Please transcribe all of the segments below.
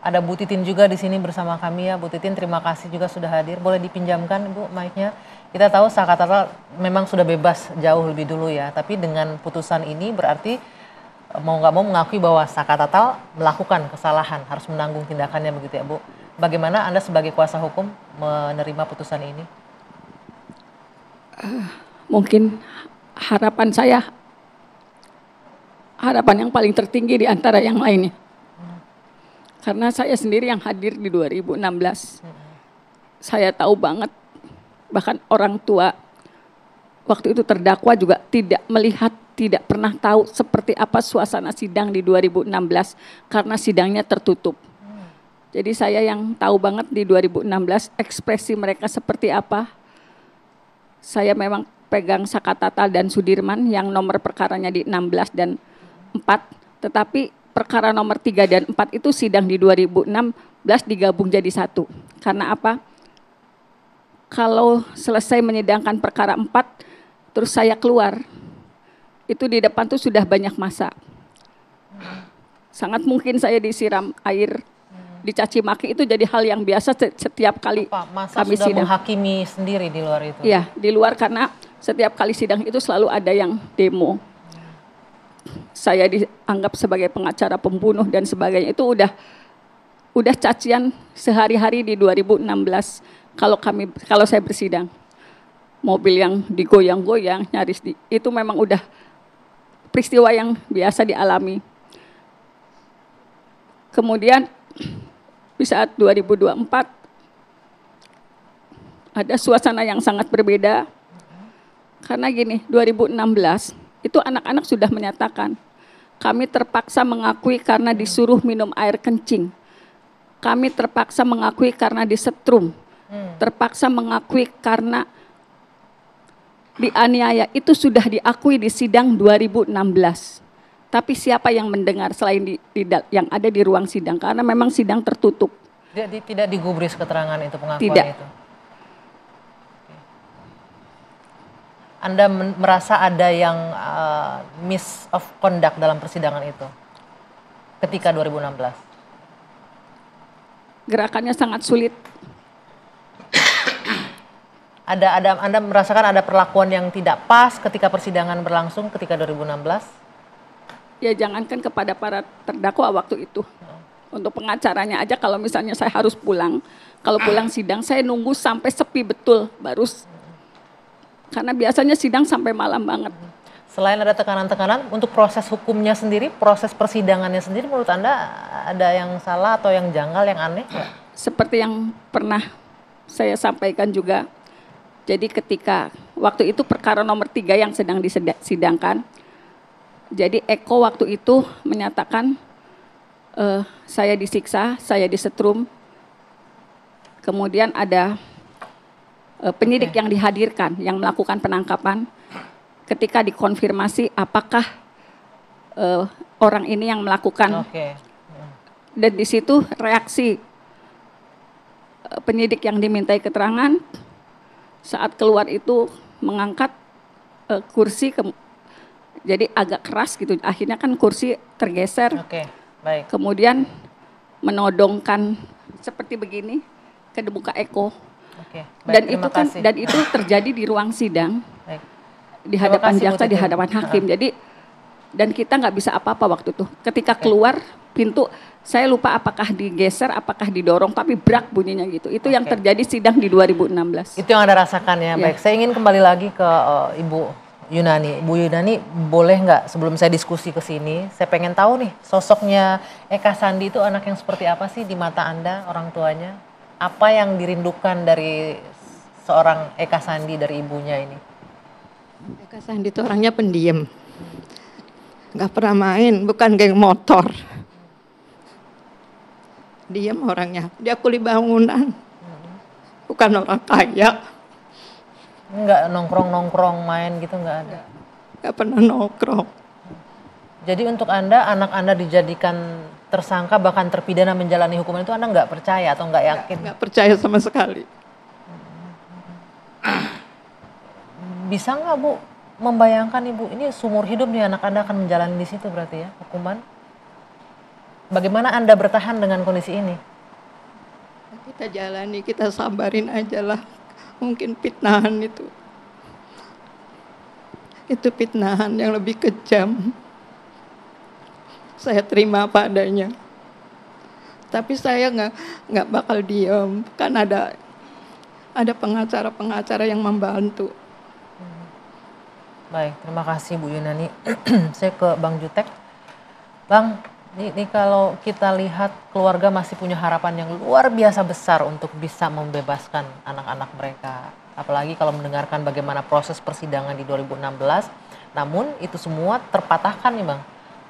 Ada Bu Titin juga di sini bersama kami ya. Bu Titin, terima kasih juga sudah hadir. Boleh dipinjamkan Bu mic-nya. Kita tahu Sakatatal memang sudah bebas jauh lebih dulu ya. Tapi dengan putusan ini berarti mau nggak mau mengakui bahwa Sakatatal melakukan kesalahan, harus menanggung tindakannya begitu ya Bu. Bagaimana Anda sebagai kuasa hukum menerima putusan ini? Mungkin harapan saya, harapan yang paling tertinggi di antara yang lainnya. Karena saya sendiri yang hadir di 2016. Saya tahu banget, bahkan orang tua waktu itu terdakwa juga tidak melihat, tidak pernah tahu seperti apa suasana sidang di 2016 karena sidangnya tertutup. Jadi saya yang tahu banget di 2016 ekspresi mereka seperti apa. Saya memang pegang Sakatatal dan Sudirman yang nomor perkaranya di 16 dan 4, tetapi perkara nomor 3 dan 4 itu sidang di 2016 digabung jadi satu. Karena apa? Kalau selesai menyidangkan perkara 4, terus saya keluar, itu di depan tuh sudah banyak massa. Sangat mungkin saya disiram air, dicaci maki, itu jadi hal yang biasa setiap kali masa kami sudah sidang. Menghakimi sendiri di luar itu? Iya, di luar karena setiap kali sidang itu selalu ada yang demo. Saya dianggap sebagai pengacara pembunuh dan sebagainya, itu udah cacian sehari-hari di 2016 kalau saya bersidang. Mobil yang digoyang-goyang, nyaris itu memang udah peristiwa yang biasa dialami. Kemudian di saat 2024 ada suasana yang sangat berbeda. Karena gini, 2016 itu anak-anak sudah menyatakan, kami terpaksa mengakui karena disuruh minum air kencing. Kami terpaksa mengakui karena disetrum. Terpaksa mengakui karena dianiaya. Itu sudah diakui di sidang 2016. Tapi siapa yang mendengar selain yang ada di ruang sidang? Karena memang sidang tertutup. Tidak digubris keterangan itu, pengakuan tidak. Itu? Anda merasa ada yang miss of conduct dalam persidangan itu ketika 2016? Gerakannya sangat sulit. Anda merasakan ada perlakuan yang tidak pas ketika persidangan berlangsung ketika 2016? Ya jangankan kepada para terdakwa waktu itu. Untuk pengacaranya aja kalau misalnya saya harus pulang, kalau pulang sidang saya nunggu sampai sepi betul baru. Karena biasanya sidang sampai malam banget. Selain ada tekanan-tekanan, untuk proses hukumnya sendiri, proses persidangannya sendiri menurut Anda ada yang salah atau yang janggal, yang aneh? Seperti yang pernah saya sampaikan juga, jadi ketika waktu itu perkara nomor 3 yang sedang disidangkan, jadi Eko waktu itu menyatakan saya disiksa, saya disetrum, kemudian ada penyidik yang dihadirkan, yang melakukan penangkapan, ketika dikonfirmasi apakah orang ini yang melakukan, dan di situ reaksi penyidik yang dimintai keterangan saat keluar itu mengangkat kursi, jadi agak keras gitu, akhirnya kan kursi tergeser, baik. Kemudian menodongkan seperti begini ke muka Eko. Baik, dan itu terjadi di ruang sidang. Baik. Di hadapan jaksa, di hadapan hakim. Jadi dan kita nggak bisa apa-apa waktu itu. Ketika keluar pintu, saya lupa apakah digeser, apakah didorong, tapi brak bunyinya gitu. Itu yang terjadi sidang di 2016. Itu yang Anda rasakan ya. Baik, saya ingin kembali lagi ke Ibu Yunani. Bu Yunani, boleh nggak sebelum saya diskusi ke sini, saya pengen tahu nih sosoknya Eka Sandi itu anak yang seperti apa sih di mata Anda, orang tuanya? Apa yang dirindukan dari seorang Eka Sandi dari ibunya ini? Eka Sandi itu orangnya pendiam, nggak pernah main, bukan geng motor. Diam orangnya, dia kuli bangunan, bukan orang kaya. Nggak nongkrong-nongkrong main gitu, nggak ada? Nggak pernah nongkrong. Jadi untuk Anda, anak Anda dijadikan tersangka bahkan terpidana menjalani hukuman itu Anda nggak percaya atau nggak yakin? Nggak percaya sama sekali. Bisa nggak Bu membayangkan Ibu ini seumur hidup nih anak Anda akan menjalani di situ berarti ya hukuman? Bagaimana Anda bertahan dengan kondisi ini? Kita jalani, kita sabarin aja lah. Mungkin fitnahan itu. Itu fitnahan yang lebih kejam. Saya terima apa adanya. Tapi saya nggak bakal diam. Kan ada pengacara-pengacara yang membantu. Baik, terima kasih Bu Yunani. Saya ke Bang Jutek. Bang, ini kalau kita lihat keluarga masih punya harapan yang luar biasa besar untuk bisa membebaskan anak-anak mereka. Apalagi kalau mendengarkan bagaimana proses persidangan di 2016. Namun itu semua terpatahkan nih Bang.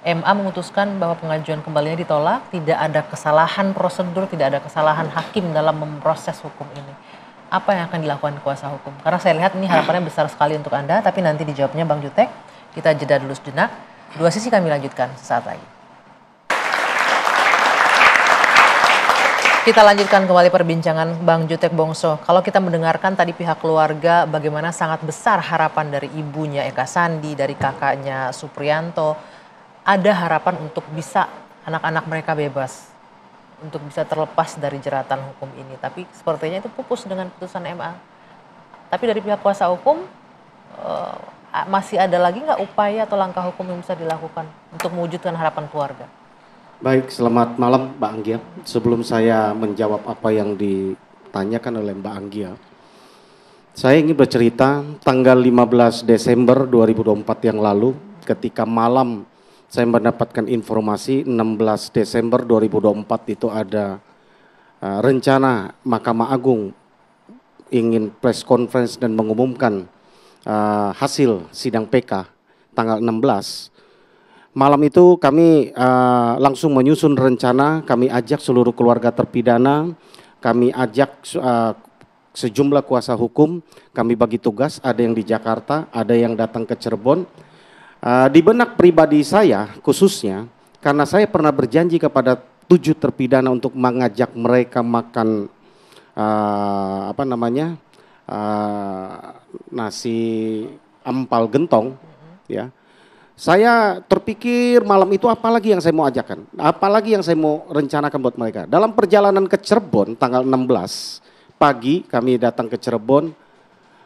MA memutuskan bahwa pengajuan kembalinya ditolak, tidak ada kesalahan prosedur, tidak ada kesalahan hakim dalam memproses hukum ini. Apa yang akan dilakukan kuasa hukum? Karena saya lihat ini harapannya besar sekali untuk Anda, tapi nanti dijawabnya Bang Jutek. Kita jeda dulu sejenak. Dua sisi kami lanjutkan sesaat lagi. Kita lanjutkan kembali perbincangan Bang Jutek Bongso. Kalau kita mendengarkan tadi pihak keluarga bagaimana sangat besar harapan dari ibunya Eka Sandi, dari kakaknya Supriyanto. Ada harapan untuk bisa anak-anak mereka bebas. Untuk bisa terlepas dari jeratan hukum ini. Tapi sepertinya itu pupus dengan putusan MA. Tapi dari pihak kuasa hukum masih ada lagi nggak upaya atau langkah hukum yang bisa dilakukan untuk mewujudkan harapan keluarga? Baik, selamat malam Mbak Anggia. Sebelum saya menjawab apa yang ditanyakan oleh Mbak Anggia, saya ingin bercerita tanggal 15 Desember 2024 yang lalu, ketika malam saya mendapatkan informasi 16 Desember 2024 itu ada rencana Mahkamah Agung ingin press conference dan mengumumkan hasil sidang PK tanggal 16. Malam itu kami langsung menyusun rencana, kami ajak seluruh keluarga terpidana, kami ajak sejumlah kuasa hukum, kami bagi tugas, ada yang di Jakarta, ada yang datang ke Cirebon. Di benak pribadi saya khususnya, karena saya pernah berjanji kepada 7 terpidana untuk mengajak mereka makan nasi ampal gentong, ya. Saya terpikir malam itu apalagi yang saya mau ajakkan, apalagi yang saya mau rencanakan buat mereka. Dalam perjalanan ke Cirebon tanggal 16 pagi kami datang ke Cirebon,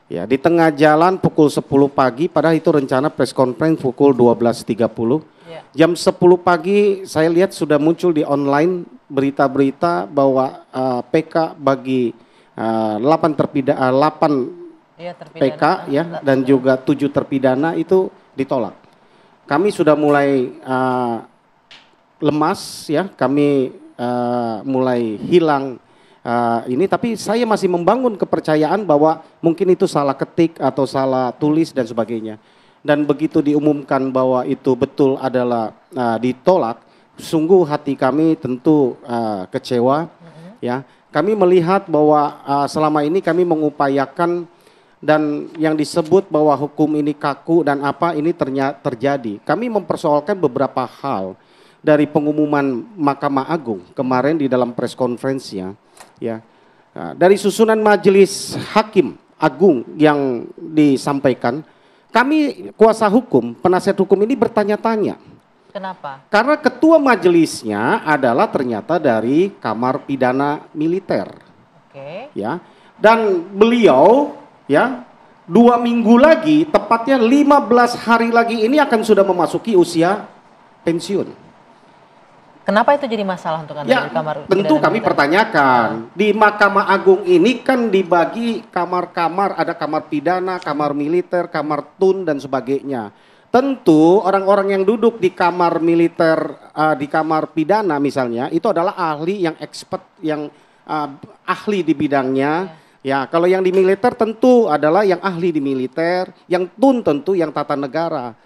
ya di tengah jalan pukul 10 pagi, padahal itu rencana press conference pukul 12.30. Jam 10 pagi saya lihat sudah muncul di online berita-berita bahwa PK bagi 8 PK ya dan juga 7 terpidana itu ditolak. Kami sudah mulai lemas ya, kami mulai hilang ini, tapi saya masih membangun kepercayaan bahwa mungkin itu salah ketik atau salah tulis dan sebagainya. Dan begitu diumumkan bahwa itu betul adalah ditolak, sungguh hati kami tentu kecewa ya. Kami melihat bahwa selama ini kami mengupayakan dan yang disebut bahwa hukum ini kaku dan apa ini terjadi. Kami mempersoalkan beberapa hal dari pengumuman Mahkamah Agung kemarin di dalam press conference-nya, ya. Nah, dari susunan majelis hakim agung yang disampaikan, kami kuasa hukum, penasihat hukum ini bertanya-tanya. Kenapa? Karena ketua majelisnya adalah ternyata dari Kamar Pidana Militer. Oke. Ya. Dan beliau ya 2 minggu lagi, tepatnya 15 hari lagi ini akan sudah memasuki usia pensiun. Kenapa itu jadi masalah untuk Anda? Ya, dari Kamar tentu Pidana kami Militer? pertanyakan. Di Mahkamah Agung ini kan dibagi kamar-kamar, ada kamar pidana, kamar militer, kamar tun dan sebagainya. Tentu orang-orang yang duduk di kamar militer, di kamar pidana misalnya, itu adalah ahli yang expert, yang ahli di bidangnya. Ya, kalau yang di militer tentu adalah yang ahli di militer, yang tun tentu yang tata negara.